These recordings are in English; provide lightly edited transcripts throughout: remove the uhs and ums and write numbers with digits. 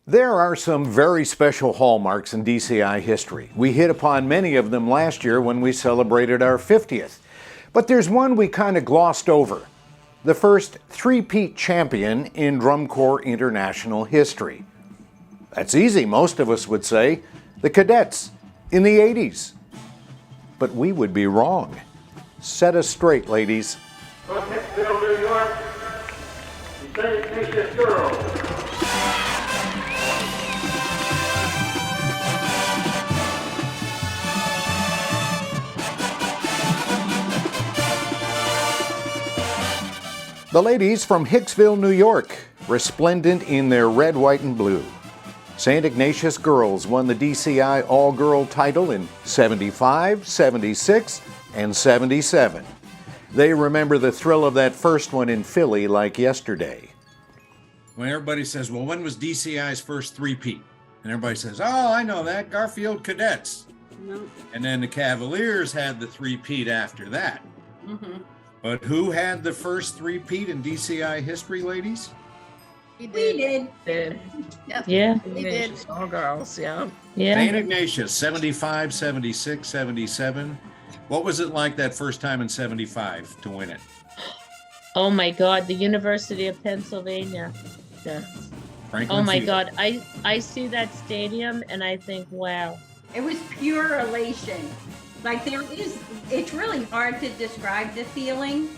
There are some very special hallmarks in DCI history. We hit upon many of them last year when we celebrated our 50th. But there's one we kind of glossed over. The first three-peat champion in drum corps international history. That's easy, most of us would say. The Cadets in the 80s. But we would be wrong. Set us straight, ladies. From Hicksville, New York, the Ignatius Girls. The ladies from Hicksville, New York, resplendent in their red, white, and blue. St. Ignatius Girls won the DCI all-girl title in 75, 76, and 77. They remember the thrill of that first one in Philly like yesterday. When everybody says, well, when was DCI's first three-peat? And everybody says, oh, I know that, Garfield Cadets. No. And then the Cavaliers had the three-peat after that. Mm-hmm. But who had the first three-peat in DCI history, ladies? We did. Did. Yep. Yeah. We did. All girls, yeah. St. Yeah. Ignatius, 75, 76, 77. What was it like that first time in 75 to win it? Oh my God, the University of Pennsylvania. Yeah. Franklin Oh my Field. God, I see that stadium and I think, wow. It was pure elation. Like it's really hard to describe the feeling.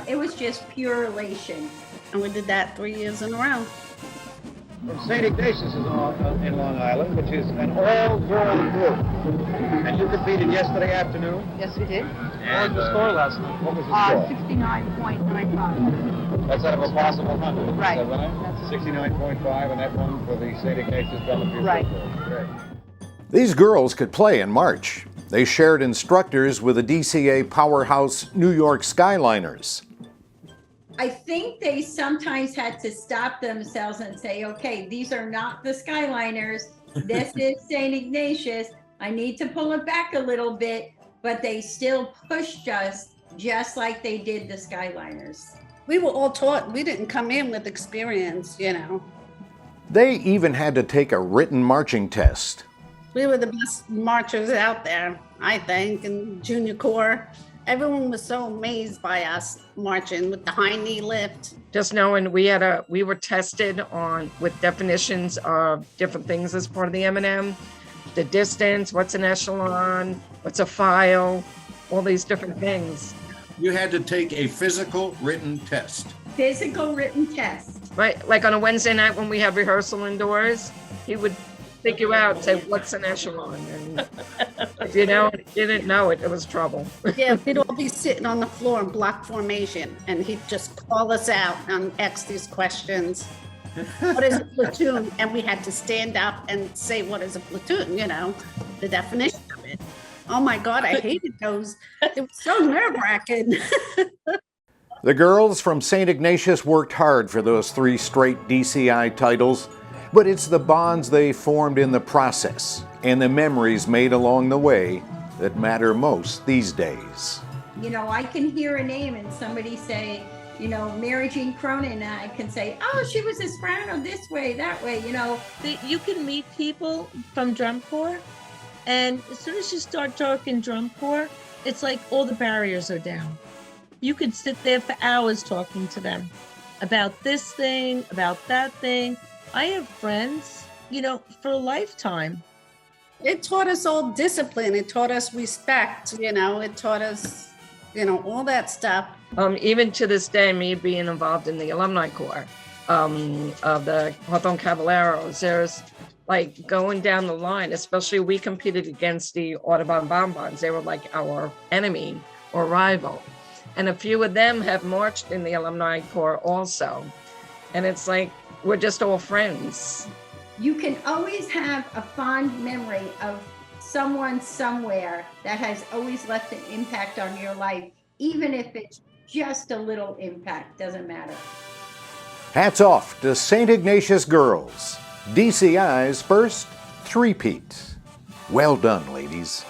It was just pure elation. And we did that 3 years in a row. St. Ignatius is in Long Island, which is an all-girl group. And you competed yesterday afternoon? Yes, we did. And what was the score last night? What was the score? 69.95. That's out of a possible 100. Right. Is that right? 69.5, and that one for the St. Ignatius Cavaliers. Right. Great. These girls could play in March. They shared instructors with the DCA powerhouse New York Skyliners. I think they sometimes had to stop themselves and say, okay, these are not the Skyliners. This is St. Ignatius. I need to pull it back a little bit, but they still pushed us just like they did the Skyliners. We were all taught, we didn't come in with experience, you know. They even had to take a written marching test. We were the best marchers out there, I think, in junior corps. Everyone was so amazed by us marching with the high knee lift. Just knowing we were tested on with definitions of different things as part of the M&M, the distance, what's an echelon, what's a file, all these different things. You had to take a physical written test. Physical written test. Right, like on a Wednesday night when we have rehearsal indoors, he would take you out and say, what's an echelon? And if you didn't know it, it was trouble. Yeah, we'd all be sitting on the floor in block formation, and he'd just call us out and ask these questions. What is a platoon? And we had to stand up and say, what is a platoon? You know, the definition of it. Oh my God, I hated those. It was so nerve-wracking. The girls from St. Ignatius worked hard for those 3 straight DCI titles, but it's the bonds they formed in the process and the memories made along the way that matter most these days. You know, I can hear a name and somebody say, you know, Mary Jean Cronin, and I can say, oh, she was a soprano this way, that way, you know. You can meet people from drum corps, and as soon as you start talking drum corps, it's like all the barriers are down. You could sit there for hours talking to them about this thing, about that thing. I have friends, you know, for a lifetime. It taught us all discipline. It taught us respect, you know, it taught us, you know, all that stuff. Even to this day, me being involved in the alumni corps of the Hawthorne Cavaliers, there's like going down the line, especially we competed against the Audubon Bonbons. They were like our enemy or rival. And a few of them have marched in the alumni corps also. And it's like, we're just all friends. You can always have a fond memory of someone somewhere that has always left an impact on your life, even if it's just a little impact, doesn't matter. Hats off to St. Ignatius Girls, DCI's first three-peat. Well done, ladies.